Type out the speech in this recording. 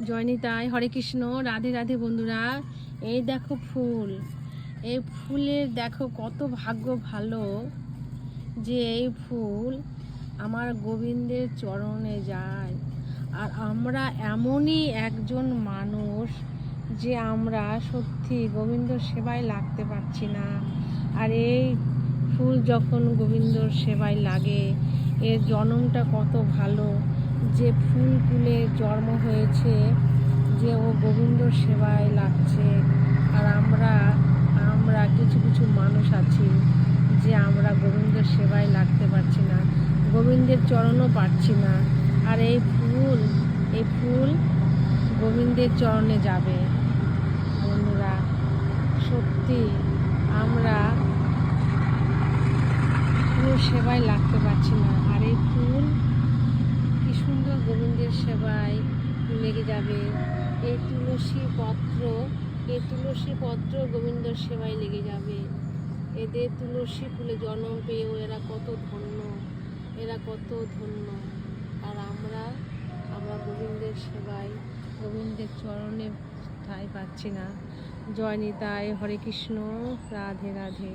জয় নিতাই, হরে কৃষ্ণ, রাধে রাধে বন্ধুরা। এই দেখো ফুল, এই ফুলের দেখো কত ভাগ্য ভালো যে এই ফুল আমার গোবিন্দের চরণে যায়। আর আমরা এমনই একজন মানুষ যে আমরা সত্যি গোবিন্দর সেবায় লাগতে পারছি না। আর এই ফুল যখন গোবিন্দর সেবায় লাগে, এর জন্মটা কত ভালো যে ফুল ফুলে জন্ম হয়েছে, যে ও গোবিন্দর সেবায় লাগছে। আর আমরা কিছু কিছু মানুষ আছি যে আমরা গোবিন্দর সেবায় লাগতে পারছি না, গোবিন্দের চরণও পাচ্ছি না। আর এই ফুল গোবিন্দের চরণে যাবে বন্ধুরা। সত্যি আমরা পুরো সেবায় লাগতে পারছি না। আর এই ফুল কি সুন্দর গোবিন্দের সেবায় লেগে যাবে। এই তুলসী পত্র গোবিন্দর সেবায় লেগে যাবে। এদের তুলসী ফুলে জন্ম পেয়েও এরা কত ধন্য। আর আমরা গোবিন্দের সেবায়, গোবিন্দের চরণে ঠাঁই পাচ্ছি না। জয় নিতাই, হরে কৃষ্ণ, রাধে রাধে।